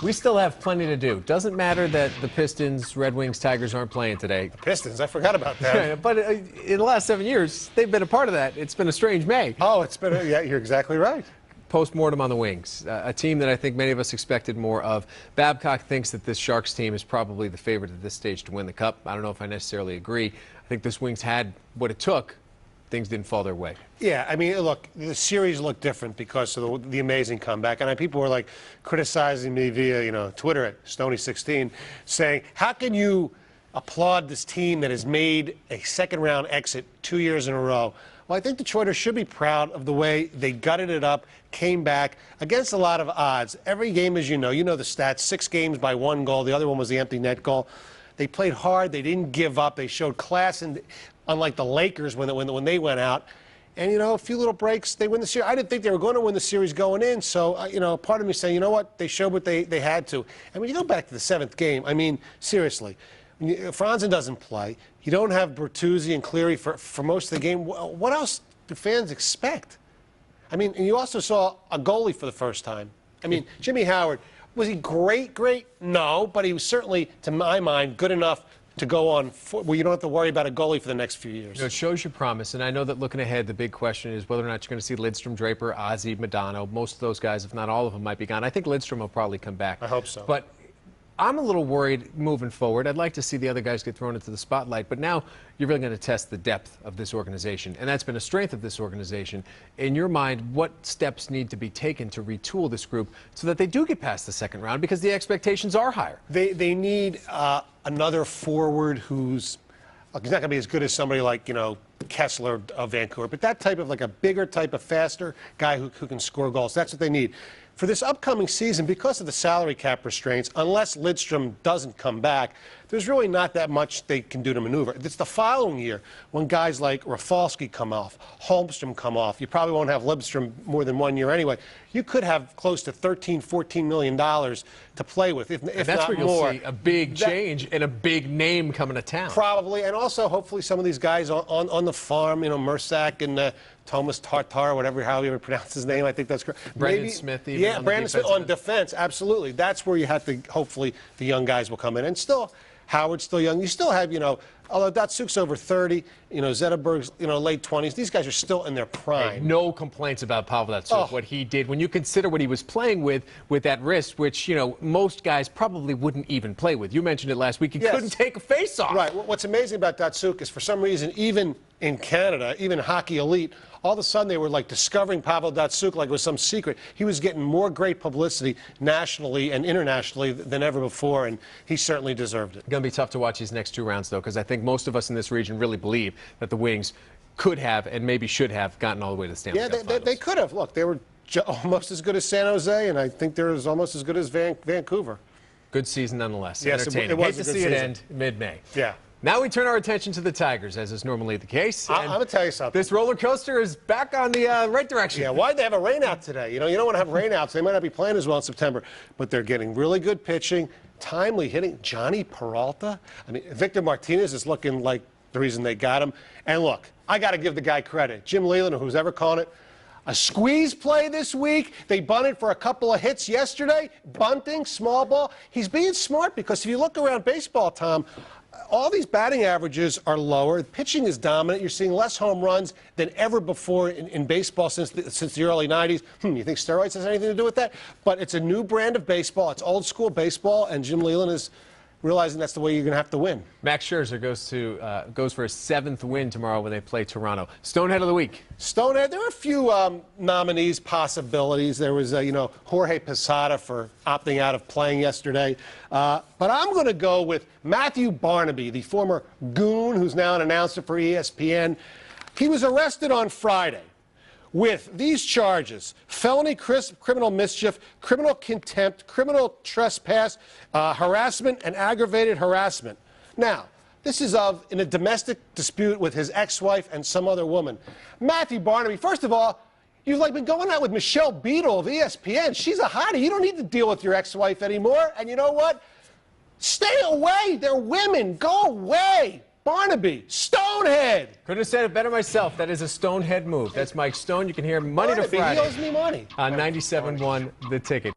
We still have plenty to do. Doesn't matter that the Pistons, Red Wings, Tigers aren't playing today. The Pistons, I forgot about that. But in the last 7 years, they've been a part of that. It's been a strange May. Oh, yeah, you're exactly right. Postmortem on the Wings, a team that I think many of us expected more of. Babcock thinks that this Sharks team is probably the favorite at this stage to win the Cup. I don't know if I necessarily agree. I think this Wings had what it took. Things didn't fall their way. Yeah, I mean, look, the series looked different because of the amazing comeback. And people were, like, criticizing me via, Twitter at Stoney16, saying, how can you applaud this team that has made a second-round exit 2 years in a row? Well, I think Detroiters should be proud of the way they gutted it up, came back against a lot of odds. Every game, as you know the stats, 6 games by 1 goal. The other one was the empty net goal. They played hard. They didn't give up. They showed class, and unlike the Lakers when they went out. And, a few little breaks, they win the series. I didn't think they were going to win the series going in. So, part of me saying, you know what, they showed what they had to. And when you go back to the 7th game, I mean, seriously, Franzen doesn't play. You don't have Bertuzzi and Cleary for most of the game. What else do fans expect? I mean, and you also saw a goalie for the first time. I mean, Jimmy Howard, was he great? No, but he was certainly, to my mind, good enough to go on where you don't have to worry about a goalie for the next few years. It shows you promise, and I know that looking ahead, the big question is whether or not you're going to see Lidstrom, Draper, Ozzie, Madonna. Most of those guys, if not all of them, might be gone. I think Lidstrom will probably come back. I hope so. But I'm a little worried moving forward. I'd like to see the other guys get thrown into the spotlight, but now you're really going to test the depth of this organization, and that's been a strength of this organization. In your mind, what steps need to be taken to retool this group so that they do get past the second round, because the expectations are higher? They need another forward who's he's not going to be as good as somebody like, Kessler of Vancouver, but that type of, like, a bigger type of faster guy who can score goals. That's what they need. For this upcoming season, because of the salary cap restraints, unless Lidstrom doesn't come back, there's really not that much they can do to maneuver. It's the following year when guys like Rafalski come off, Holmstrom come off. You probably won't have Lidstrom more than 1 year anyway. You could have close to $13, $14 million to play with, if that's not where more. You'll see a big change and a big name coming to town. Probably, and also hopefully some of these guys on the farm, Mersak and Thomas Tartar, whatever, how you pronounce his name, I think that's correct. Brandon Smith, even. Yeah, Brandon Smith on defense, absolutely. That's where you have to, hopefully, the young guys will come in. And still, Howard's still young. You still have, although Datsyuk's over 30, Zetterberg's, late 20s. These guys are still in their prime. Hey, no complaints about Pavel Datsyuk, what he did. When you consider what he was playing with that wrist, which, most guys probably wouldn't even play with. You mentioned it last week. He couldn't take a face-off. Right. What's amazing about Datsyuk is, for some reason, even in Canada, even Hockey Elite, all of a sudden they were like discovering Pavel Datsyuk like it was some secret. He was getting more great publicity nationally and internationally than ever before, and he certainly deserved it. It's going to be tough to watch these next 2 rounds, though, because I think most of us in this region really believe that the Wings could have and maybe should have gotten all the way to the Stanley Cup Finals. They could have. Look, they were almost as good as San Jose, and I think they're almost as good as Vancouver. Good season nonetheless. Yes, entertaining. it was Hate to see it end mid-May. Yeah. Now we turn our attention to the Tigers, as is normally the case. I'm going to tell you something. This roller coaster is back on the right direction. Yeah, why'd they have a rainout today? You don't want to have rainouts. They might not be playing as well in September, but they're getting really good pitching, timely hitting. Johnny Peralta. I mean, Victor Martinez is looking like the reason they got him. And look, I got to give the guy credit. Jim Leyland, or who's ever calling it, a squeeze play this week. They bunted for a couple of hits yesterday. Bunting, small ball. He's being smart, because if you look around baseball, Tom, all these batting averages are lower. Pitching is dominant. You're seeing less home runs than ever before in baseball since the early 90s. You think steroids has anything to do with that? But it's a new brand of baseball. It's old school baseball, and Jim Leyland is realizing that's the way you're going to have to win. Max Scherzer goes for his 7th win tomorrow when they play Toronto. Stonehead of the week. Stonehead. There were a few nominees, possibilities. There was, Jorge Posada for opting out of playing yesterday. But I'm going to go with Matthew Barnaby, the former goon who's now an announcer for ESPN. He was arrested on Friday with these charges: felony criminal mischief, criminal contempt, criminal trespass, harassment, and aggravated harassment. Now, this is in a domestic dispute with his ex-wife and some other woman. Matthew Barnaby, first of all, you've been going out with Michelle Beadle of ESPN. She's a hottie. You don't need to deal with your ex-wife anymore. And you know what? Stay away. They're women. Go away. Barnaby, Stonehead. Couldn't have said it better myself. That is a Stonehead move. That's Mike Stone. You can hear Monday to Friday. He owes me money. On 97.1 The Ticket.